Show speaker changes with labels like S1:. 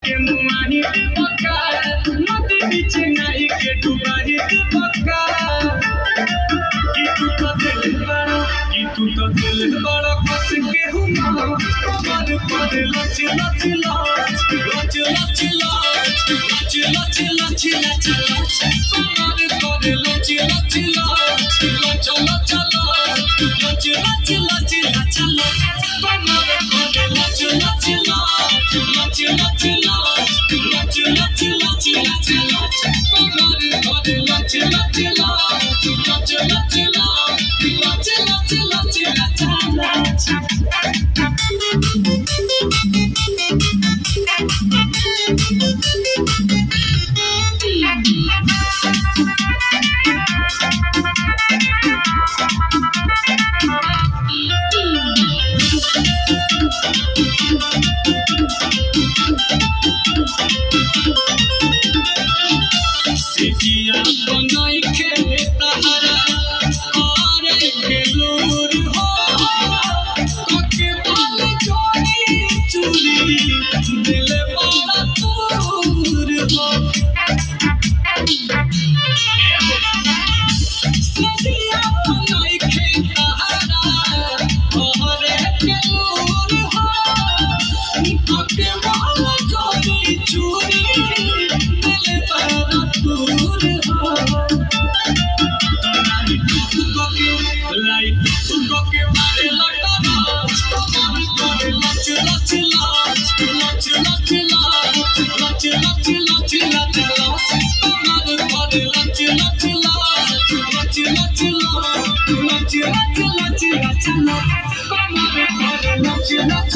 S1: के मुआही पक्का नदी बीच नाई के डुबाही पक्का कि तू तो दिल बड़ा फंस के हुआ कमर पर लच लच लच लच लच लच लच लच लच लच कमर पर लच लच लच लच लच लच लच लच लच लच कमर पर लच लच लच लच लच लच लच लच लच लच कमर पर लच लच लच लच लच सिजिया बनाई के तहरा करे के लूर हो कोके बाल जोड़ी चूड़ी दिल बड़ा दूर हो सिजिया बनाई के तहरा करे के लूर हो कोके बाल जोड़ी चूड़ी दिल बड़ा दूर हो लाइट तुमको के मारे लटा कमर करे लच लच लच लच लच लच लच लच लच लच कमर करे लच लच लच लच लच लच लच लच लच लच कमर करे लच लच